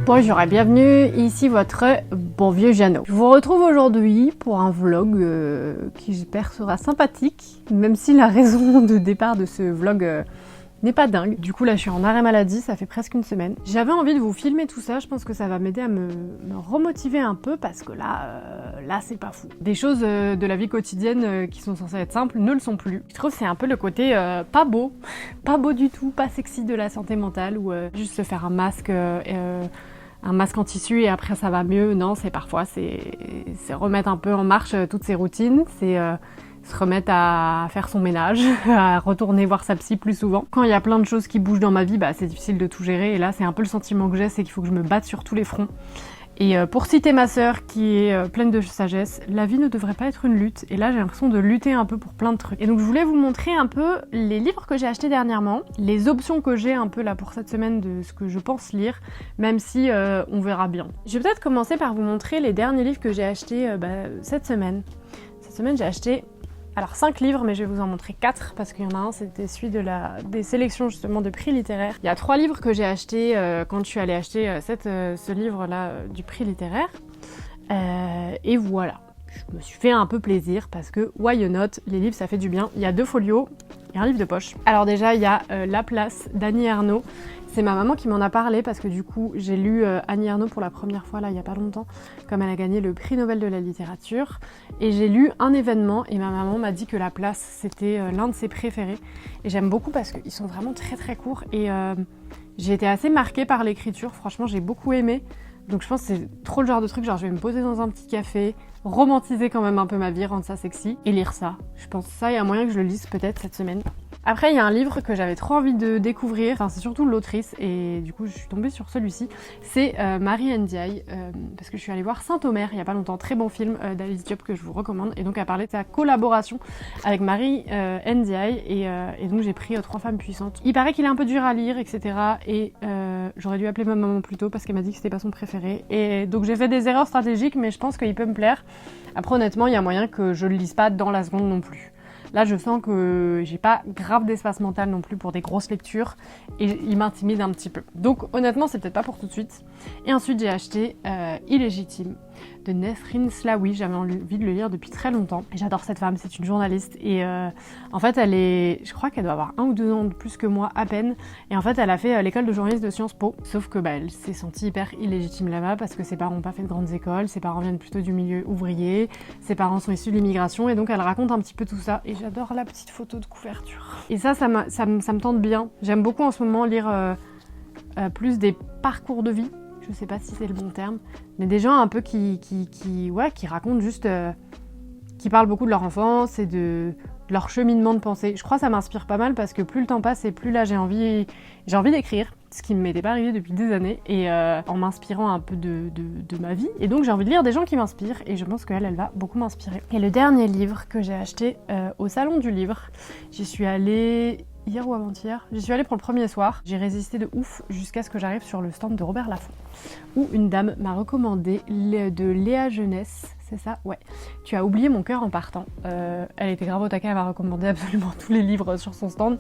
Bonjour et bienvenue, ici votre bon vieux Jeannot. Je vous retrouve aujourd'hui pour un vlog qui j'espère sera sympathique, même si la raison de départ de ce vlog n'est pas dingue. Du coup là je suis en arrêt maladie, ça fait presque une semaine. J'avais envie de vous filmer tout ça, je pense que ça va m'aider à me remotiver un peu parce que là c'est pas fou. Des choses de la vie quotidienne qui sont censées être simples ne le sont plus. Je trouve que c'est un peu le côté pas beau du tout, pas sexy de la santé mentale ou juste se faire un masque en tissu et après ça va mieux. Non, c'est parfois c'est remettre un peu en marche toutes ses routines, c'est se remettre à faire son ménage, à retourner voir sa psy plus souvent. Quand il y a plein de choses qui bougent dans ma vie, bah c'est difficile de tout gérer et là c'est un peu le sentiment que j'ai, c'est qu'il faut que je me batte sur tous les fronts. Et pour citer ma sœur qui est pleine de sagesse, la vie ne devrait pas être une lutte. Et là j'ai l'impression de lutter un peu pour plein de trucs. Et donc je voulais vous montrer un peu les livres que j'ai achetés dernièrement, les options que j'ai un peu là pour cette semaine de ce que je pense lire, même si on verra bien. Je vais peut-être commencer par vous montrer les derniers livres que j'ai achetés cette semaine. Cette semaine j'ai acheté 5 livres, mais je vais vous en montrer 4 parce qu'il y en a un, c'était celui des sélections justement de prix littéraires. Il y a 3 livres que j'ai achetés quand je suis allée acheter ce livre-là du prix littéraire. Et voilà, je me suis fait un peu plaisir parce que why not, les livres ça fait du bien. Il y a 2 folios et un livre de poche. Alors déjà, il y a La Place d'Annie Ernaux. C'est ma maman qui m'en a parlé parce que du coup j'ai lu Annie Ernaux pour la première fois là il y a pas longtemps, comme elle a gagné le prix Nobel de la littérature, et j'ai lu Un événement et ma maman m'a dit que La Place c'était l'un de ses préférés et j'aime beaucoup parce qu'ils sont vraiment très très courts et j'ai été assez marquée par l'écriture, franchement j'ai beaucoup aimé. Donc je pense que c'est trop le genre de truc, genre je vais me poser dans un petit café, romantiser quand même un peu ma vie, rendre ça sexy et lire ça. Je pense que ça, il y a moyen que je le lise peut-être cette semaine. Après, il y a un livre que j'avais trop envie de découvrir, enfin c'est surtout l'autrice et du coup je suis tombée sur celui-ci. C'est Marie Ndiaye, parce que je suis allée voir Saint-Omer il y a pas longtemps, très bon film d'Alice Diop que je vous recommande. Et donc elle parlait de sa collaboration avec Marie Ndiaye et donc j'ai pris 3 femmes puissantes. Il paraît qu'il est un peu dur à lire, etc. Et j'aurais dû appeler ma maman plus tôt parce qu'elle m'a dit que c'était pas son préféré. Et donc j'ai fait des erreurs stratégiques, mais je pense qu'il peut me plaire. Après honnêtement, il y a moyen que je le lise pas dans la seconde non plus. Là, je sens que j'ai pas grave d'espace mental non plus pour des grosses lectures et il m'intimide un petit peu. Donc honnêtement, c'est peut-être pas pour tout de suite. Et ensuite, j'ai acheté Illégitime de Nesrine Slaoui. J'avais envie de le lire depuis très longtemps. Et j'adore cette femme, c'est une journaliste et en fait, je crois qu'elle doit avoir 1 ou 2 ans de plus que moi à peine. Et en fait, elle a fait l'école de journaliste de Sciences Po. Sauf que elle s'est sentie hyper illégitime là-bas parce que ses parents n'ont pas fait de grandes écoles, ses parents viennent plutôt du milieu ouvrier, ses parents sont issus de l'immigration et donc elle raconte un petit peu tout ça. Et j'adore la petite photo de couverture. Et ça me tente bien. J'aime beaucoup en ce moment lire plus des parcours de vie. Je sais pas si c'est le bon terme, mais des gens un peu qui racontent juste, qui parlent beaucoup de leur enfance et de leur cheminement de pensée. Je crois que ça m'inspire pas mal parce que plus le temps passe et plus là j'ai envie d'écrire, ce qui ne m'était pas arrivé depuis des années, et en m'inspirant un peu de ma vie. Et donc j'ai envie de lire des gens qui m'inspirent et je pense qu'elle va beaucoup m'inspirer. Et le dernier livre que j'ai acheté au salon du livre, j'y suis allée hier ou avant-hier, j'y suis allée pour le premier soir. J'ai résisté de ouf jusqu'à ce que j'arrive sur le stand de Robert Laffont, où une dame m'a recommandé de Léa Jeunesse, c'est ça? Ouais. Tu as oublié mon cœur en partant. Elle était grave au taquet, elle m'a recommandé absolument tous les livres sur son stand.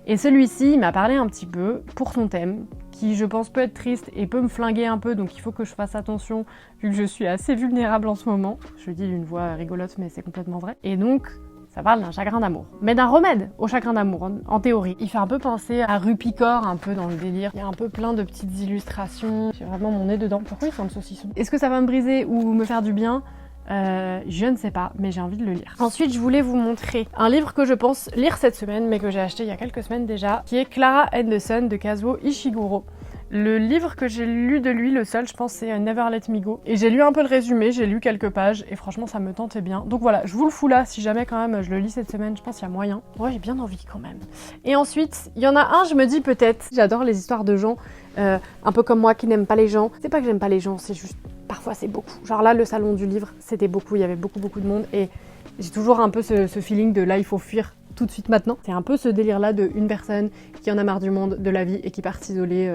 Et celui-ci, il m'a parlé un petit peu pour son thème, qui je pense peut être triste et peut me flinguer un peu, donc il faut que je fasse attention, vu que je suis assez vulnérable en ce moment. Je le dis d'une voix rigolote, mais c'est complètement vrai. Et donc, ça parle d'un chagrin d'amour, mais d'un remède au chagrin d'amour, en théorie. Il fait un peu penser à Rue Picor, un peu dans le délire. Il y a un peu plein de petites illustrations. J'ai vraiment mon nez dedans. Pourquoi il sent le saucisson? Est-ce que ça va me briser ou me faire du bien? Je ne sais pas, mais j'ai envie de le lire. Ensuite, je voulais vous montrer un livre que je pense lire cette semaine, mais que j'ai acheté il y a quelques semaines déjà, qui est Clara and the Sun de Kazuo Ishiguro. Le livre que j'ai lu de lui, le seul, je pense, c'est Never Let Me Go. Et j'ai lu un peu le résumé, j'ai lu quelques pages, et franchement, ça me tentait bien. Donc voilà, je vous le fous là, si jamais quand même je le lis cette semaine, je pense qu'il y a moyen. Ouais, j'ai bien envie quand même. Et ensuite, il y en a un, je me dis peut-être, j'adore les histoires de gens, un peu comme moi, qui n'aiment pas les gens. C'est pas que j'aime pas les gens, c'est juste, parfois c'est beaucoup. Genre là, le salon du livre, c'était beaucoup, il y avait beaucoup de monde, et j'ai toujours un peu ce feeling de là, il faut fuir tout de suite maintenant. C'est un peu ce délire-là de une personne qui en a marre du monde, de la vie et qui part s'isoler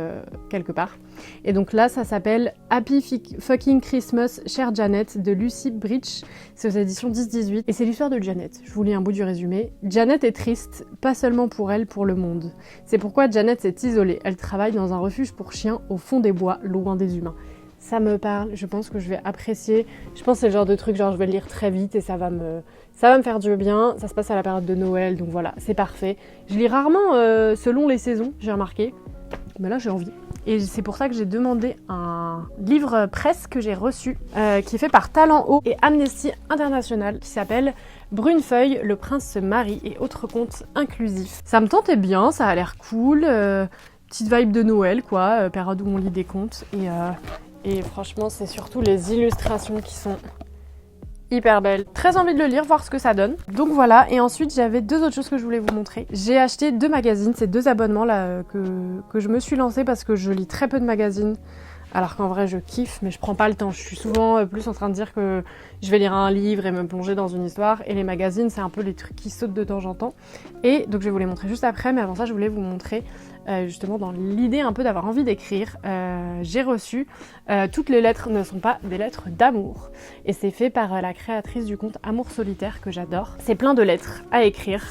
quelque part. Et donc là, ça s'appelle Happy Fucking Christmas, chère Janet de Lucy Bridge. C'est aux éditions 10-18 et c'est l'histoire de Janet. Je vous lis un bout du résumé. Janet est triste, pas seulement pour elle, pour le monde. C'est pourquoi Janet s'est isolée. Elle travaille dans un refuge pour chiens au fond des bois, loin des humains. Ça me parle, je pense que je vais apprécier. Je pense que c'est le genre de truc, genre je vais le lire très vite et ça va me faire du bien. Ça se passe à la période de Noël, donc voilà, c'est parfait. Je lis rarement selon les saisons, j'ai remarqué. Mais là, j'ai envie. Et c'est pour ça que j'ai demandé un livre presse que j'ai reçu, qui est fait par Talent Haut et Amnesty International, qui s'appelle Brunefeuille, le prince se marie et autres contes inclusifs. Ça me tentait bien, ça a l'air cool. Petite vibe de Noël, quoi, période où on lit des contes. Et franchement, c'est surtout les illustrations qui sont hyper belles. Très envie de le lire, voir ce que ça donne. Donc voilà, et ensuite j'avais 2 autres choses que je voulais vous montrer. J'ai acheté 2 magazines, c'est 2 abonnements là que je me suis lancée parce que je lis très peu de magazines. Alors qu'en vrai je kiffe, mais je prends pas le temps. Je suis souvent plus en train de dire que je vais lire un livre et me plonger dans une histoire. Et les magazines, c'est un peu les trucs qui sautent de temps en temps. Et donc je vais vous les montrer juste après, mais avant ça je voulais vous montrer justement dans l'idée un peu d'avoir envie d'écrire. J'ai reçu Toutes les lettres ne sont pas des lettres d'amour. Et c'est fait par la créatrice du conte Amour solitaire que j'adore. C'est plein de lettres à écrire.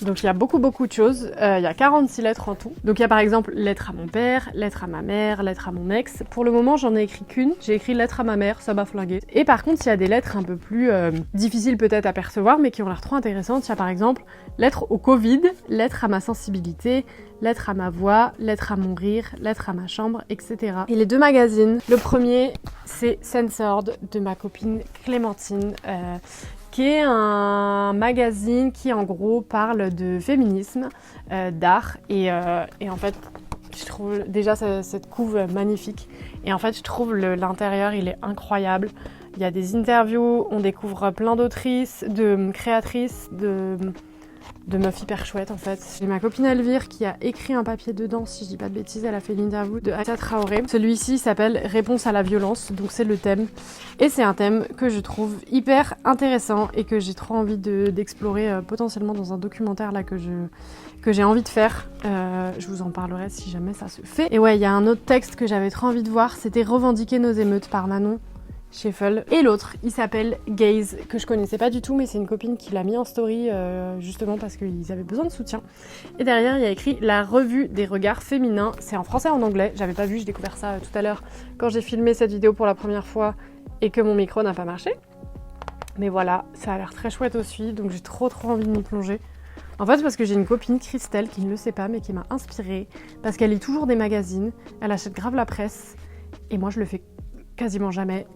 Donc il y a beaucoup de choses, il y a 46 lettres en tout. Donc il y a par exemple lettre à mon père, lettre à ma mère, lettre à mon ex. Pour le moment j'en ai écrit qu'une, j'ai écrit lettre à ma mère, ça m'a flingué. Et par contre il y a des lettres un peu plus difficiles peut-être à percevoir mais qui ont l'air trop intéressantes. Il y a par exemple lettre au Covid, lettre à ma sensibilité, lettre à ma voix, lettre à mon rire, lettre à ma chambre, etc. Et les 2 magazines, le premier c'est Censored de ma copine Clémentine, qui est un magazine qui en gros parle de féminisme, d'art et en fait je trouve déjà cette couve magnifique et en fait je trouve l'intérieur il est incroyable. Il y a des interviews, on découvre plein d'autrices, de créatrices, de meufs hyper chouettes en fait. J'ai ma copine Elvire qui a écrit un papier dedans, si je dis pas de bêtises, elle a fait l'interview de Aïssa Traoré. Celui-ci s'appelle Réponse à la violence, donc c'est le thème. Et c'est un thème que je trouve hyper intéressant et que j'ai trop envie d'explorer potentiellement dans un documentaire là que j'ai envie de faire. Je vous en parlerai si jamais ça se fait. Et ouais, il y a un autre texte que j'avais trop envie de voir, c'était Revendiquer nos émeutes par Manon Scheffel. Et l'autre, il s'appelle Gaze, que je connaissais pas du tout, mais c'est une copine qui l'a mis en story justement parce qu'ils avaient besoin de soutien. Et derrière, il y a écrit La revue des regards féminins. C'est en français et en anglais. J'avais pas vu, j'ai découvert ça tout à l'heure quand j'ai filmé cette vidéo pour la première fois et que mon micro n'a pas marché. Mais voilà, ça a l'air très chouette aussi, donc j'ai trop envie de m'y plonger. En fait, c'est parce que j'ai une copine, Christelle, qui ne le sait pas, mais qui m'a inspirée, parce qu'elle lit toujours des magazines, elle achète grave la presse, et moi je le fais quasiment jamais.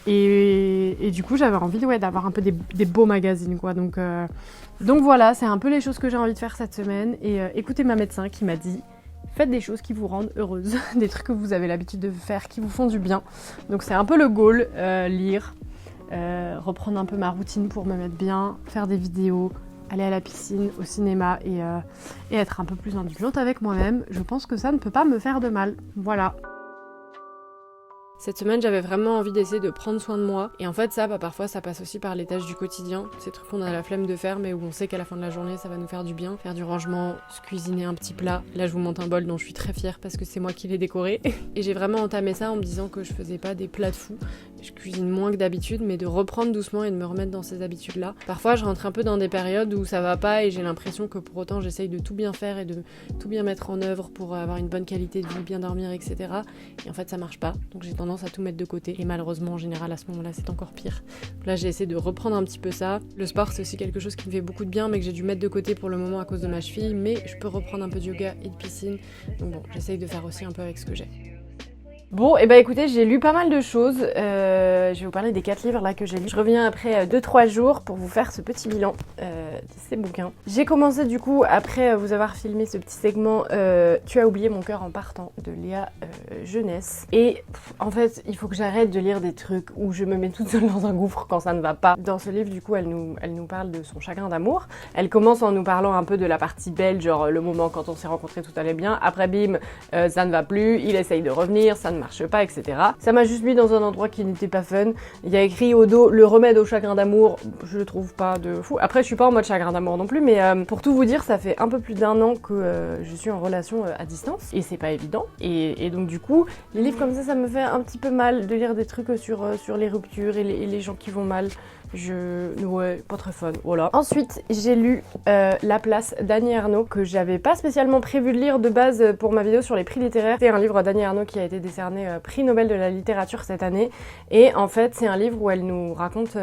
Et du coup, j'avais envie d'avoir un peu des beaux magazines, quoi. Donc voilà, c'est un peu les choses que j'ai envie de faire cette semaine. Et écoutez ma médecin qui m'a dit faites des choses qui vous rendent heureuse, des trucs que vous avez l'habitude de faire, qui vous font du bien. Donc c'est un peu le goal, lire, reprendre un peu ma routine pour me mettre bien, faire des vidéos, aller à la piscine, au cinéma et être un peu plus indulgente avec moi-même. Je pense que ça ne peut pas me faire de mal. Voilà. Cette semaine, j'avais vraiment envie d'essayer de prendre soin de moi. Et en fait, ça, parfois, ça passe aussi par les tâches du quotidien. Ces trucs qu'on a la flemme de faire, mais où on sait qu'à la fin de la journée, ça va nous faire du bien. Faire du rangement, se cuisiner un petit plat. Là, je vous montre un bol dont je suis très fière parce que c'est moi qui l'ai décoré. Et j'ai vraiment entamé ça en me disant que je faisais pas des plats de fou. Je cuisine moins que d'habitude, mais de reprendre doucement et de me remettre dans ces habitudes-là. Parfois, je rentre un peu dans des périodes où ça va pas et j'ai l'impression que pour autant, j'essaye de tout bien faire et de tout bien mettre en œuvre pour avoir une bonne qualité de vie, bien dormir, etc. Et en fait, ça marche pas. Donc j'ai tendance à tout mettre de côté. Et malheureusement, en général, à ce moment-là, c'est encore pire. Donc là, j'ai essayé de reprendre un petit peu ça. Le sport, c'est aussi quelque chose qui me fait beaucoup de bien, mais que j'ai dû mettre de côté pour le moment à cause de ma cheville. Mais je peux reprendre un peu de yoga et de piscine. Donc bon, j'essaye de faire aussi un peu avec ce que j'ai. Bon, et bah écoutez, j'ai lu pas mal de choses. Je vais vous parler des 4 livres là que j'ai lus. Je reviens après 2-3 jours pour vous faire ce petit bilan de ces bouquins. J'ai commencé du coup, après vous avoir filmé ce petit segment Tu as oublié mon cœur en partant de Léa Jeunesse. Et en fait, il faut que j'arrête de lire des trucs où je me mets toute seule dans un gouffre quand ça ne va pas. Dans ce livre, du coup, elle nous parle de son chagrin d'amour. Elle commence en nous parlant un peu de la partie belle, genre le moment quand on s'est rencontrés tout allait bien. Après, bim, ça ne va plus, il essaye de revenir, ça ne marche pas, etc. Ça m'a juste mis dans un endroit qui n'était pas fun. Il y a écrit au dos le remède au chagrin d'amour, je le trouve pas de fou. Après je suis pas en mode chagrin d'amour non plus, mais pour tout vous dire, ça fait un peu plus d'1 an que je suis en relation à distance et c'est pas évident. Et donc du coup, les livres comme ça me fait un petit peu mal de lire des trucs sur les ruptures et les gens qui vont mal. Ouais, pas très fun, voilà. Ensuite, j'ai lu La Place d'Annie Ernaux, que j'avais pas spécialement prévu de lire de base pour ma vidéo sur les prix littéraires. C'est un livre d'Annie Ernaux qui a été décerné prix Nobel de la littérature cette année. Et en fait, c'est un livre où elle nous raconte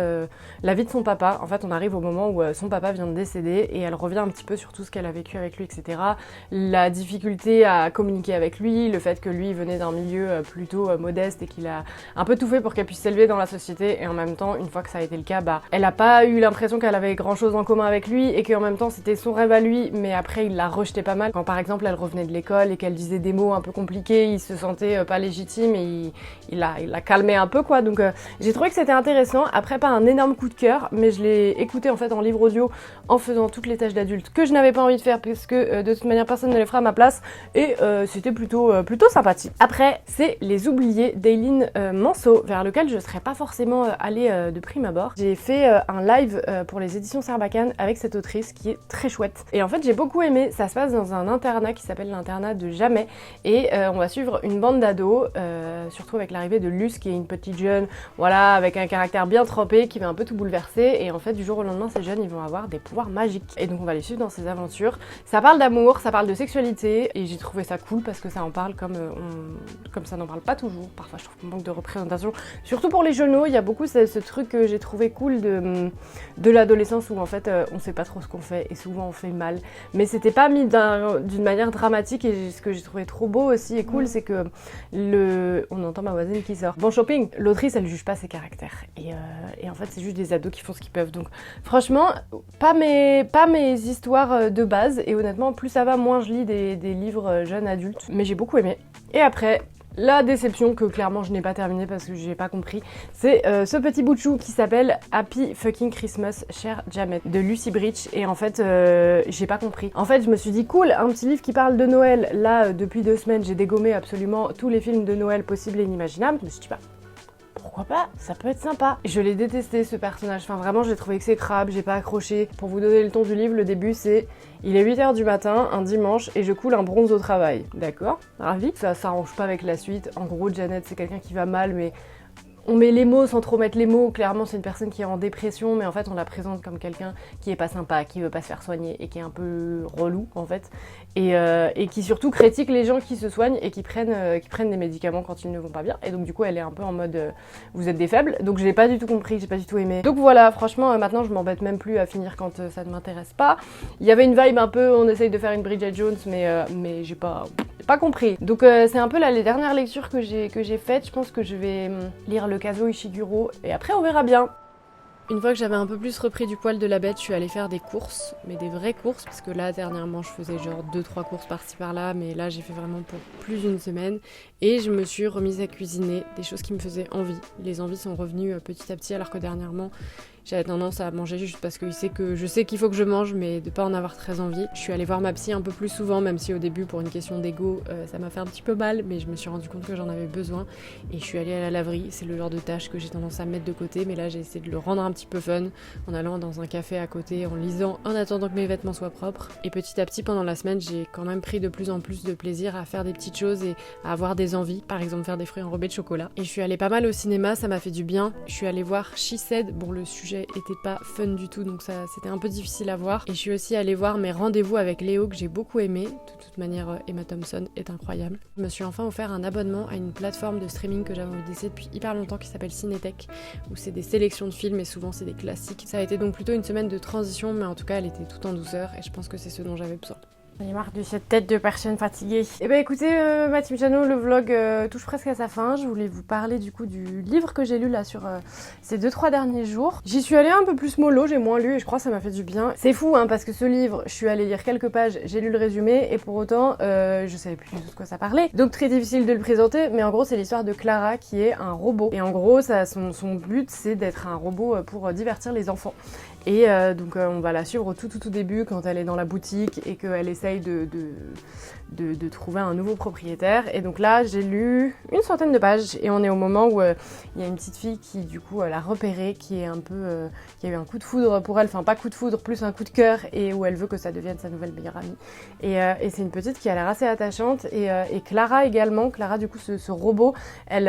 la vie de son papa. En fait, on arrive au moment où son papa vient de décéder et elle revient un petit peu sur tout ce qu'elle a vécu avec lui, etc. La difficulté à communiquer avec lui, le fait que lui venait d'un milieu plutôt modeste et qu'il a un peu tout fait pour qu'elle puisse s'élever dans la société. Et en même temps, une fois que ça a été le cas, elle a pas eu l'impression qu'elle avait grand chose en commun avec lui et qu'en même temps c'était son rêve à lui, mais après il l'a rejeté pas mal. Quand par exemple elle revenait de l'école et qu'elle disait des mots un peu compliqués, il se sentait pas légitime et il l'a calmé un peu quoi. Donc j'ai trouvé que c'était intéressant. Après pas un énorme coup de cœur, mais je l'ai écouté en fait en livre audio en faisant toutes les tâches d'adulte que je n'avais pas envie de faire parce que de toute manière personne ne les fera à ma place et c'était plutôt sympathique. Après c'est Les Oubliés d'Eileen Manceau, vers lequel je serais pas forcément allée de prime abord. J'ai fait un live pour les éditions Sarbacane avec cette autrice qui est très chouette. Et en fait j'ai beaucoup aimé, ça se passe dans un internat qui s'appelle l'internat de Jamais et on va suivre une bande d'ados, surtout avec l'arrivée de Luce qui est une petite jeune, voilà, avec un caractère bien trempé qui va un peu tout bouleverser et en fait du jour au lendemain ces jeunes ils vont avoir des pouvoirs magiques. Et donc on va les suivre dans ces aventures. Ça parle d'amour, ça parle de sexualité et j'ai trouvé ça cool parce que ça en parle comme ça n'en parle pas toujours. Parfois je trouve qu'on manque de représentation, surtout pour les jeunes. Il y a beaucoup ce truc que j'ai trouvé cool de l'adolescence où en fait on sait pas trop ce qu'on fait et souvent on fait mal, mais c'était pas mis d'une manière dramatique. Et ce que j'ai trouvé trop beau aussi et cool, c'est que on entend ma voisine qui sort. Bon shopping, l'autrice elle juge pas ses caractères et en fait c'est juste des ados qui font ce qu'ils peuvent. Donc franchement pas mes histoires de base et honnêtement plus ça va moins je lis des livres jeunes adultes, mais j'ai beaucoup aimé. Et après la déception que clairement je n'ai pas terminée parce que j'ai pas compris, c'est ce petit bout de chou qui s'appelle Happy Fucking Christmas, Cher Jamet de Lucy Bridge et en fait j'ai pas compris. En fait je me suis dit cool, un petit livre qui parle de Noël. Là depuis 2 semaines j'ai dégommé absolument tous les films de Noël possibles et inimaginables. Je me suis dit pourquoi pas, ça peut être sympa. Je l'ai détesté ce personnage, enfin vraiment j'ai trouvé exécrable, j'ai pas accroché. Pour vous donner le ton du livre, le début c'est il est 8h du matin, un dimanche, et je coule un bronze au travail. D'accord, ravi. Ça s'arrange pas avec la suite. En gros, Janet c'est quelqu'un qui va mal, mais on met les mots sans trop mettre les mots. Clairement c'est une personne qui est en dépression, mais en fait on la présente comme quelqu'un qui est pas sympa, qui veut pas se faire soigner et qui est un peu relou en fait. Et qui surtout critique les gens qui se soignent et qui prennent des médicaments quand ils ne vont pas bien. Et donc du coup elle est un peu en mode vous êtes des faibles. Donc je l'ai pas du tout compris, j'ai pas du tout aimé. Donc voilà, franchement maintenant je m'embête même plus à finir quand ça ne m'intéresse pas. Il y avait une vibe un peu, on essaye de faire une Bridget Jones, mais j'ai pas compris. Donc c'est un peu là les dernières lectures que j'ai faites. Je pense que je vais lire le Kazuo Ishiguro et après on verra bien. Une fois que j'avais un peu plus repris du poil de la bête, je suis allée faire des courses, mais des vraies courses, parce que là, dernièrement, je faisais genre 2-3 courses par-ci par-là, mais là, j'ai fait vraiment pour plus d'une semaine, et je me suis remise à cuisiner des choses qui me faisaient envie. Les envies sont revenues petit à petit, alors que dernièrement, j'avais tendance à manger juste parce que je sais qu'il faut que je mange, mais de pas en avoir très envie. Je suis allée voir ma psy un peu plus souvent, même si au début, pour une question d'ego, ça m'a fait un petit peu mal, mais je me suis rendu compte que j'en avais besoin. Et je suis allée à la laverie, c'est le genre de tâche que j'ai tendance à mettre de côté, mais là j'ai essayé de le rendre un petit peu fun, en allant dans un café à côté, en lisant, en attendant que mes vêtements soient propres. Et petit à petit, pendant la semaine, j'ai quand même pris de plus en plus de plaisir à faire des petites choses et à avoir des envies, par exemple faire des fruits enrobés de chocolat. Et je suis allée pas mal au cinéma, ça m'a fait du bien. Je suis allée voir She Said, bon le sujet était pas fun du tout, donc ça c'était un peu difficile à voir. Et je suis aussi allée voir mes rendez-vous avec Léo que j'ai beaucoup aimé. De toute manière, Emma Thompson est incroyable. Je me suis enfin offert un abonnement à une plateforme de streaming que j'avais envie d'essayer depuis hyper longtemps qui s'appelle Cinétech, où c'est des sélections de films et souvent c'est des classiques. Ça a été donc plutôt une semaine de transition, mais en tout cas elle était tout en douceur et je pense que c'est ce dont j'avais besoin. J'en ai marre de cette tête de personne fatiguée. Et bah écoutez, ma team channel, le vlog touche presque à sa fin. Je voulais vous parler du coup du livre que j'ai lu là sur ces 2-3 derniers jours. J'y suis allée un peu plus mollo, j'ai moins lu et je crois que ça m'a fait du bien. C'est fou hein, parce que ce livre, je suis allée lire quelques pages, j'ai lu le résumé et pour autant, je savais plus du tout de quoi ça parlait. Donc très difficile de le présenter, mais en gros c'est l'histoire de Clara qui est un robot. Et en gros, son but c'est d'être un robot pour divertir les enfants. Et donc on va la suivre au tout début quand elle est dans la boutique et qu'elle essaye de trouver un nouveau propriétaire. Et donc là, j'ai lu une centaine de pages et on est au moment où il y a une petite fille qui du coup l'a repérée, qui est un peu, qui a eu un coup de foudre pour elle, enfin pas coup de foudre, plus un coup de cœur, et où elle veut que ça devienne sa nouvelle meilleure amie. Et c'est une petite qui a l'air assez attachante, et Clara également. Clara du coup ce robot, elle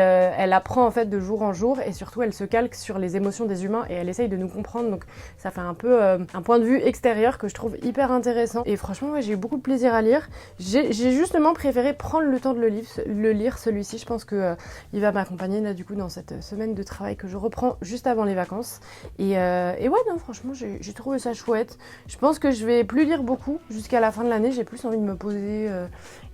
apprend en fait de jour en jour, et surtout elle se calque sur les émotions des humains et elle essaye de nous comprendre, donc ça fait un peu un point de vue extérieur que je trouve hyper intéressant. Et franchement ouais, j'ai eu beaucoup de plaisir à lire. J'ai justement préféré prendre le temps de le lire celui-ci. Je pense que il va m'accompagner là du coup dans cette semaine de travail que je reprends juste avant les vacances. Et ouais non franchement j'ai trouvé ça chouette. Je pense que je vais plus lire beaucoup jusqu'à la fin de l'année. J'ai plus envie de me poser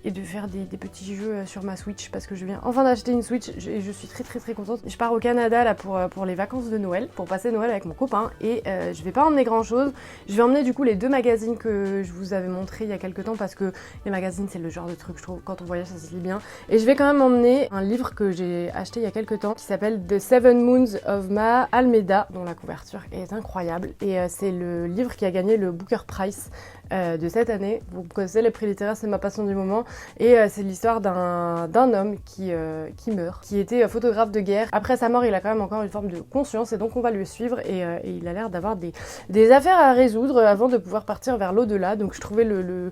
et de faire des petits jeux sur ma Switch, parce que je viens enfin d'acheter une Switch et je suis très contente. Je pars au Canada là pour les vacances de Noël, pour passer Noël avec mon copain, et je vais pas emmener grand chose. Je vais emmener du coup les 2 magazines que je vous avais montré il y a quelques temps, parce que les magazines c'est le genre de truc je trouve quand on voyage ça se lit bien. Et je vais quand même emmener un livre que j'ai acheté il y a quelques temps qui s'appelle The Seven Moons of Ma Almeida, dont la couverture est incroyable, et c'est le livre qui a gagné le Booker Prize de cette année. Vous connaissez les prix littéraires, c'est ma passion du moment, et c'est l'histoire d'un homme qui meurt, qui était photographe de guerre. Après sa mort, il a quand même encore une forme de conscience, et donc on va le suivre, et il a l'air d'avoir des affaires à résoudre avant de pouvoir partir vers l'au-delà. Donc je trouvais le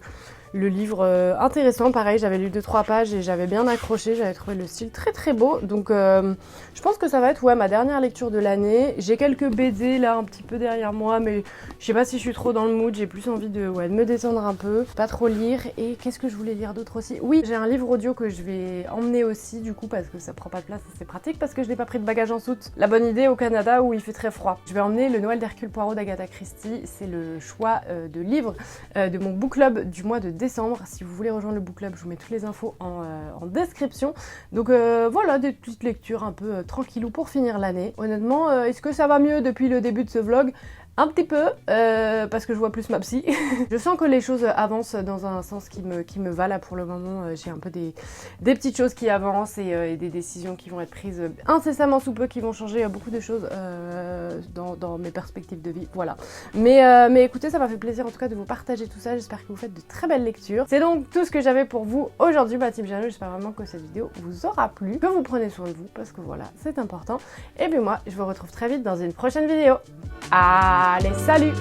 livre intéressant. Pareil, j'avais lu 2-3 pages et j'avais bien accroché, j'avais trouvé le style très beau, donc je pense que ça va être ma dernière lecture de l'année. J'ai quelques BD là un petit peu derrière moi, mais je sais pas si je suis trop dans le mood, j'ai plus envie de me détendre un peu, pas trop lire. Et qu'est-ce que je voulais lire d'autre aussi? Oui, j'ai un livre audio que je vais emmener aussi du coup, parce que ça prend pas de place et c'est pratique, parce que je n'ai pas pris de bagage en soute. La bonne idée au Canada où il fait très froid. Je vais emmener Le Noël d'Hercule Poirot d'Agatha Christie. C'est le choix de livre de mon book club du mois de décembre. Si vous voulez rejoindre le book club, je vous mets toutes les infos en description. Donc voilà, des petites lectures un peu tranquillou pour finir l'année. Honnêtement, est-ce que ça va mieux depuis le début de ce vlog? Un petit peu, parce que je vois plus ma psy. Je sens que les choses avancent dans un sens qui me va là pour le moment. J'ai un peu des petites choses qui avancent, et des décisions qui vont être prises incessamment sous peu, qui vont changer beaucoup de choses dans mes perspectives de vie. Voilà. Mais écoutez, ça m'a fait plaisir en tout cas de vous partager tout ça. J'espère que vous faites de très belles lectures. C'est donc tout ce que j'avais pour vous aujourd'hui, ma team Jeannot. J'espère vraiment que cette vidéo vous aura plu, que vous prenez soin de vous, parce que voilà, c'est important. Et puis moi, je vous retrouve très vite dans une prochaine vidéo. Allez, salut!